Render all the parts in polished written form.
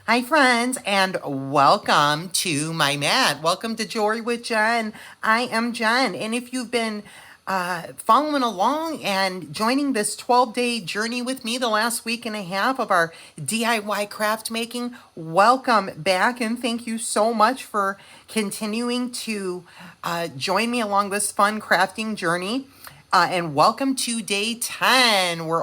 Hi, friends, and welcome to my mat. Welcome to Jewelry with Jen. I am Jen, and if you've been following along and joining this 12-day journey with me the last week and a half of our DIY craft making, welcome back, and thank you so much for continuing to join me along this fun crafting journey. And welcome to day 10. We're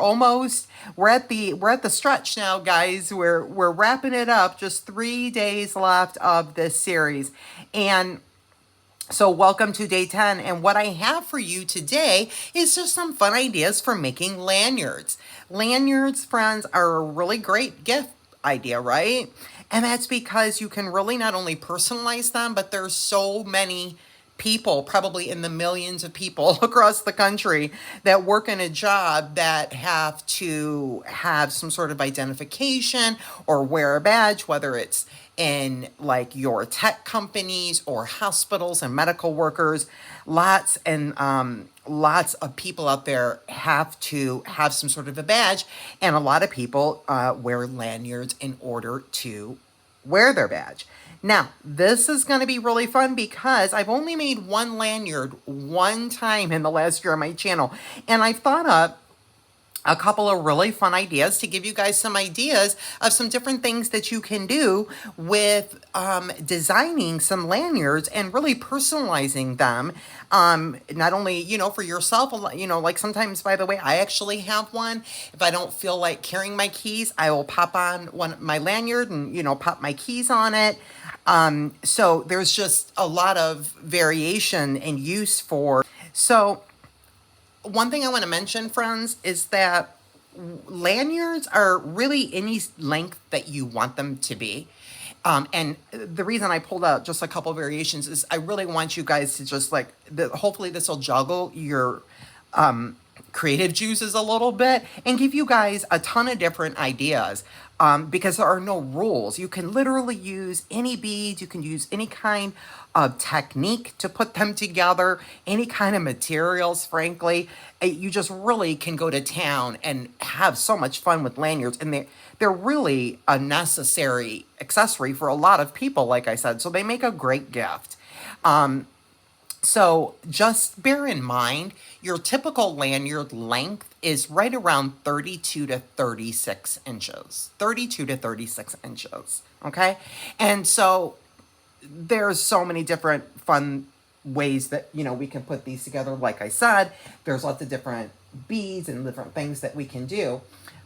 at the stretch now, guys. We're wrapping it up. Just 3 days left of this series. And so welcome to day 10. And what I have for you today is just some fun ideas for making lanyards. Lanyards, friends, are a really great gift idea, right? And that's because you can really not only personalize them, but there's so many people, probably in the millions of people across the country that work in a job that have to have some sort of identification or wear a badge, whether it's in like your tech companies or hospitals and medical workers. Lots of people out there have to have some sort of a badge, and a lot of people wear lanyards in order to wear their badge. Now, this is going to be really fun because I've only made one lanyard one time in the last year on my channel, and I've thought up a couple of really fun ideas to give you guys some ideas of some different things that you can do with designing some lanyards and really personalizing them. Not only, for yourself, like sometimes, by the way, I actually have one. If I don't feel like carrying my keys, I will pop on my lanyard and, pop my keys on it. So there's just a lot of variation and use for. So one thing I want to mention, friends, is that lanyards are really any length that you want them to be. And the reason I pulled out just a couple variations is I really want you guys to just hopefully this will juggle your creative juices a little bit and give you guys a ton of different ideas. Because there are no rules. You can literally use any beads. You can use any kind of technique to put them together, any kind of materials, frankly. You just really can go to town and have so much fun with lanyards. And they're really a necessary accessory for a lot of people, like I said. So they make a great gift. So just bear in mind, your typical lanyard length is right around 32 to 36 inches. 32 to 36 inches, okay? And so there's so many different fun ways that, we can put these together. Like I said, there's lots of different beads and different things that we can do.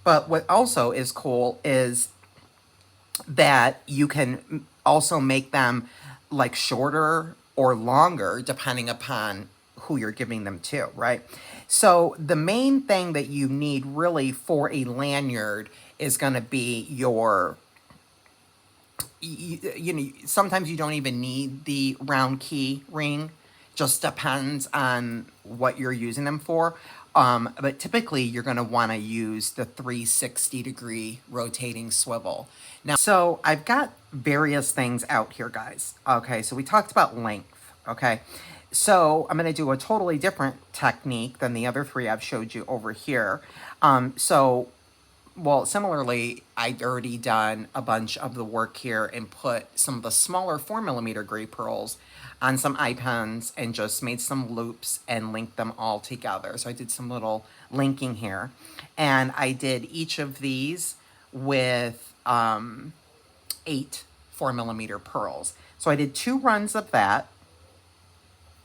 But what also is cool is that you can also make them like shorter or longer depending upon who you're giving them to, right? So the main thing that you need really for a lanyard is going to be sometimes you don't even need the round key ring. Just depends on what you're using them for. But typically you're going to want to use the 360-degree rotating swivel. Now, so I've got various things out here, guys. Okay, so we talked about length, okay? So I'm going to do a totally different technique than the other three I've showed you over here. Similarly, I'd already done a bunch of the work here and put some of the smaller 4mm gray pearls on some eye pens and just made some loops and linked them all together. So I did some little linking here. And I did each of these with 8 4mm pearls. So I did 2 runs of that.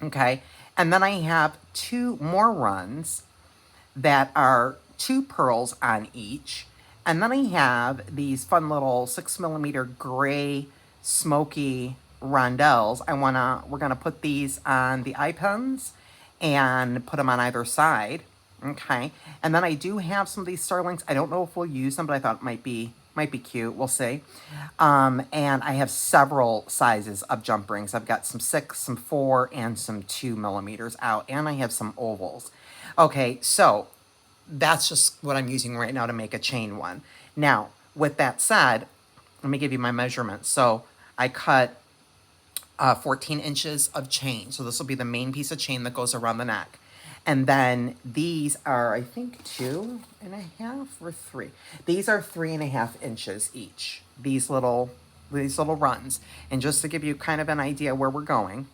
Okay. And then I have 2 more runs that are 2 pearls on each. And then I have these fun little 6mm gray smoky rondelles. We're gonna put these on the eye pens and put them on either side. Okay. And then I do have some of these starlings. I don't know if we'll use them, but I thought it might be cute. We'll see. And I have several sizes of jump rings. I've got some 6, some 4, and some 2mm out. And I have some ovals. Okay, so that's just what I'm using right now to make a chain one. Now, with that said, let me give you my measurements. So I cut 14 inches of chain. So this will be the main piece of chain that goes around the neck. And then these are, I think, 2.5 or 3. These are 3.5 inches each. These little runs. And just to give you kind of an idea where we're going,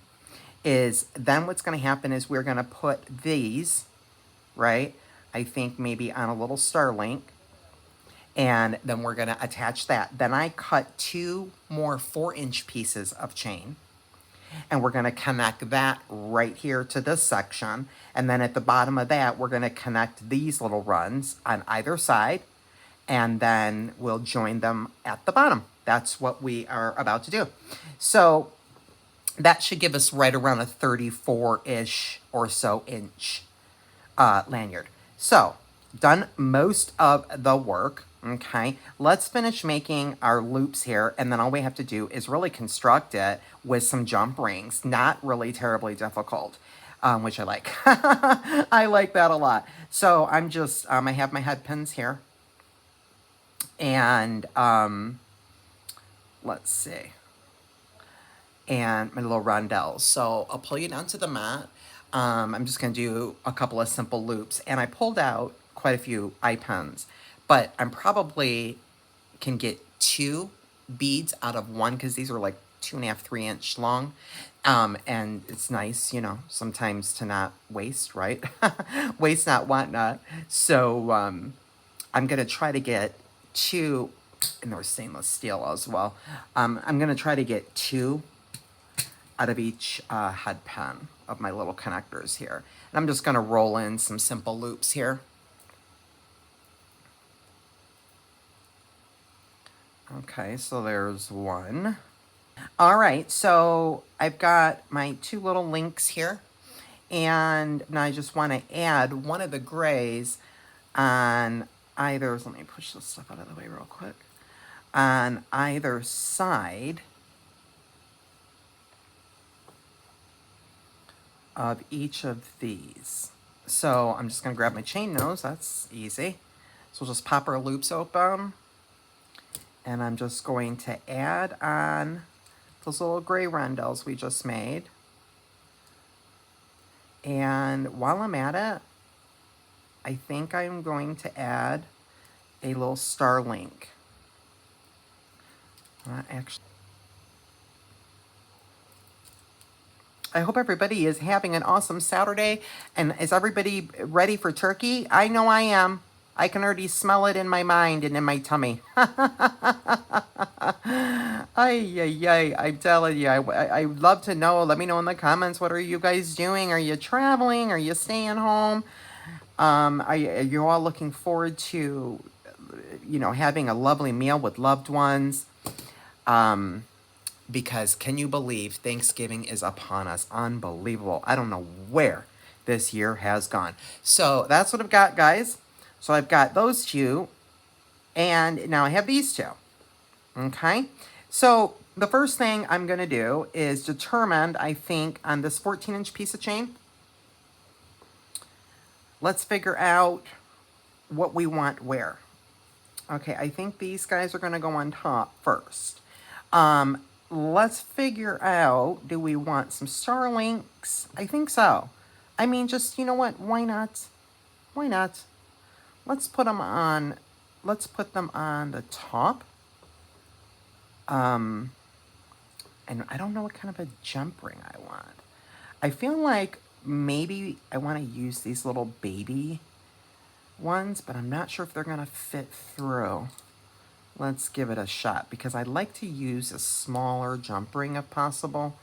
is then what's going to happen is we're going to put these, right? I think maybe on a little star link. And then we're going to attach that. Then I cut 2 more 4-inch pieces of chain. And we're going to connect that right here to this section. And then at the bottom of that, we're going to connect these little runs on either side. And then we'll join them at the bottom. That's what we are about to do. So that should give us right around a 34-ish or so inch lanyard. So, done most of the work. Okay, let's finish making our loops here, and then all we have to do is really construct it with some jump rings. Not really terribly difficult, which I like. I like that a lot. So I'm just, I have my head pins here, and let's see, and my little rondelles. So I'll pull you down to the mat. I'm just going to do a couple of simple loops, and I pulled out quite a few eye pins. But I'm probably can get 2 beads out of one because these are like 2.5, 3-inch long. And it's nice, you know, sometimes to not waste, right? Waste not, want not. So I'm going to try to get 2, and they're stainless steel as well. I'm going to try to get 2 out of each head pin of my little connectors here. And I'm just going to roll in some simple loops here. Okay, so there's 1. All right, so I've got my 2 little links here. And now I just want to add one of the grays on either, let me push this stuff out of the way real quick, on either side of each of these. So I'm just going to grab my chain nose. That's easy. So we'll just pop our loops open. And I'm just going to add on those little gray rondelles we just made. And while I'm at it, I think I'm going to add a little star link. Actually, I hope everybody is having an awesome Saturday. And is everybody ready for turkey? I know I am. I can already smell it in my mind and in my tummy. Ay, I'm telling you, I would love to know. Let me know in the comments, what are you guys doing? Are you traveling? Are you staying home? Are you all looking forward to, you know, having a lovely meal with loved ones? Because can you believe Thanksgiving is upon us? Unbelievable. I don't know where this year has gone. So that's what I've got, guys. So I've got those 2, and now I have these 2, okay? So the first thing I'm going to do is determine, I think, on this 14-inch piece of chain, let's figure out what we want where. Okay, I think these guys are going to go on top first. Let's figure out, do we want some star links? I think so. I mean, just, you know what, why not? Why not? Let's put them on the top. And I don't know what kind of a jump ring I want. I feel like maybe I want to use these little baby ones, but I'm not sure if they're going to fit through. Let's give it a shot, because I'd like to use a smaller jump ring if possible.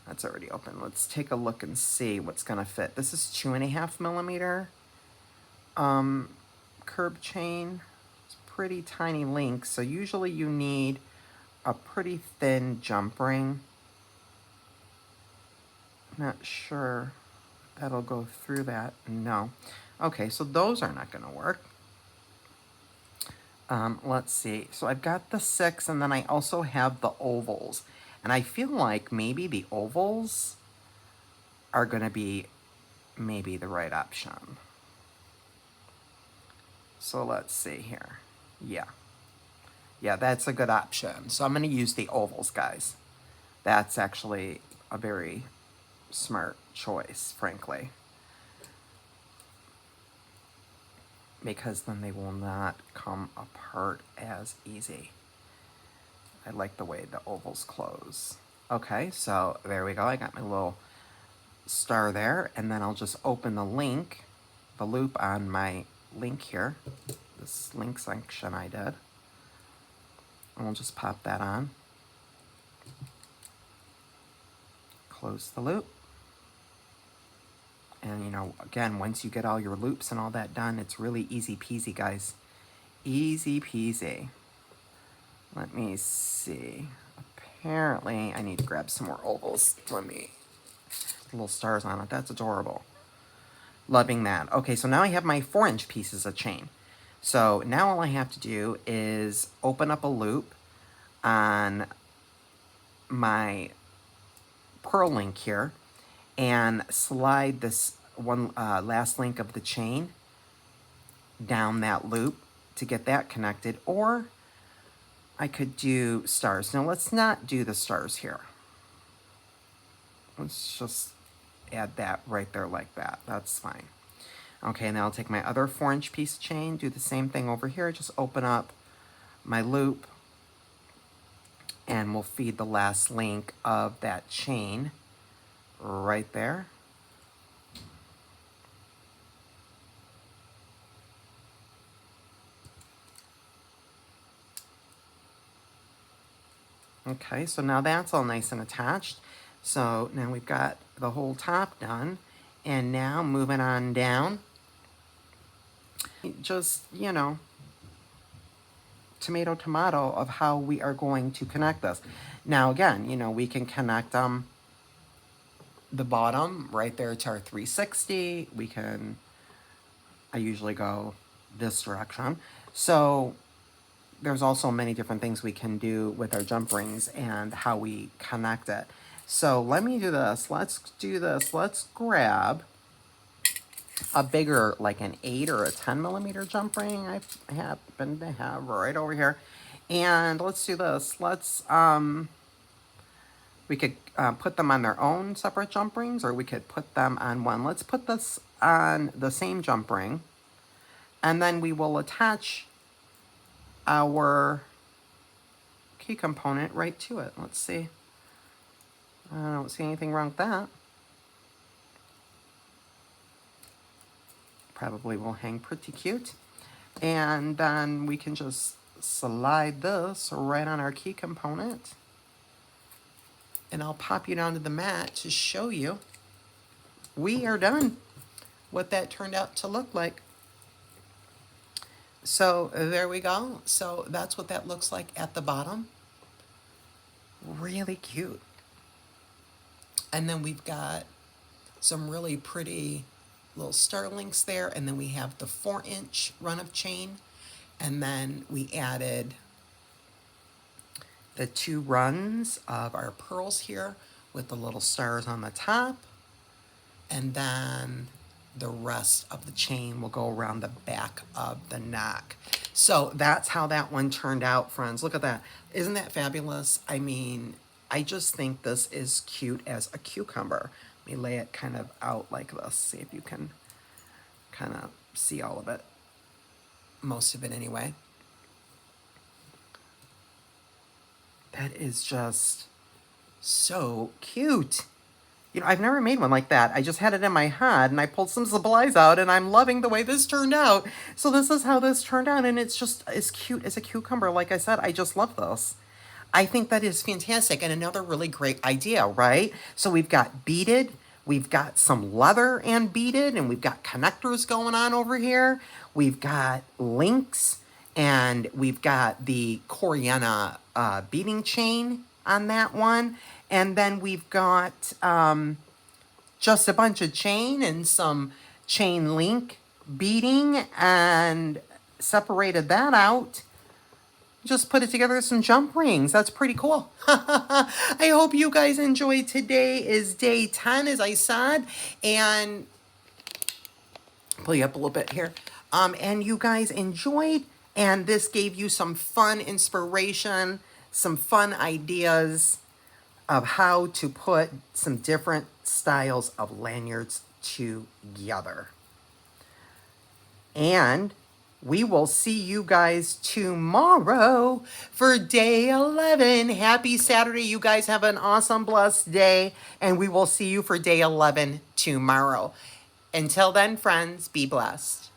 That's already open. Let's take a look and see what's going to fit. This is 2.5 millimeter. Curb chain. It's pretty tiny links, so usually you need a pretty thin jump ring. Not sure that'll go through that. No. Okay, so those are not going to work. Let's see. So I've got the 6, and then I also have the ovals. And I feel like maybe the ovals are going to be maybe the right option. So let's see here. Yeah. Yeah, that's a good option. So I'm going to use the ovals, guys. That's actually a very smart choice, frankly. because then they will not come apart as easy. I like the way the ovals close. Okay, so there we go. I got my little star there, and then I'll just open the link, the loop on my link here, this link section I did, and we'll just pop that on. Close the loop. And you know, again, once you get all your loops and all that done, it's really easy peasy, guys. Easy peasy. Let me see. Apparently, I need to grab some more ovals. Let me, little stars on it. That's adorable. Loving that. Okay, so now I have my 4-inch pieces of chain. So now all I have to do is open up a loop on my pearl link here and slide this one last link of the chain down that loop to get that connected, or I could do stars. Now let's not do the stars here. Let's just add that right there like that. That's fine. Okay, and then I'll take my other 4-inch piece of chain, do the same thing over here, just open up my loop, and we'll feed the last link of that chain right there. Okay, so now that's all nice and attached. So now we've got the whole top done, and now moving on down, just, you know, tomato tomato of how we are going to connect this. Now again, you know, we can connect the bottom right there to our 360. We can, I usually go this direction. So there's also many different things we can do with our jump rings and how we connect it. So let me do this. Let's do this. Let's grab a bigger, like an 8 or a 10 millimeter jump ring I happen to have right over here. And let's do this. Let's, we could put them on their own separate jump rings, or we could put them on one. Let's put this on the same jump ring, and then we will attach our key component right to it. Let's see. I don't see anything wrong with that. Probably will hang pretty cute. And then we can just slide this right on our key component. And I'll pop you down to the mat to show you. We are done. What that turned out to look like. So there we go. So that's what that looks like at the bottom. Really cute. And then we've got some really pretty little star links there. And then we have the 4-inch run of chain. And then we added the 2 runs of our pearls here with the little stars on the top. And then the rest of the chain will go around the back of the neck. So that's how that one turned out, friends. Look at that. Isn't that fabulous? I mean, I just think this is cute as a cucumber. Let me lay it kind of out like this. See if you can kind of see all of it. Most of it anyway. That is just so cute. You know, I've never made one like that. I just had it in my head, and I pulled some supplies out, and I'm loving the way this turned out. So this is how this turned out, and it's just as cute as a cucumber. Like I said, I just love this. I think that is fantastic, and another really great idea, right? So we've got beaded, we've got some leather and beaded, and we've got connectors going on over here. We've got links, and we've got the Coriana beading chain on that one. And then we've got just a bunch of chain and some chain link beading, and separated that out. Just put it together with some jump rings. That's pretty cool. I hope you guys enjoyed. Today is day 10, as I said. And pull you up a little bit here. And you guys enjoyed. And this gave you some fun inspiration, some fun ideas of how to put some different styles of lanyards together. And we will see you guys tomorrow for day 11. Happy Saturday. You guys have an awesome, blessed day. And we will see you for day 11 tomorrow. Until then, friends, be blessed.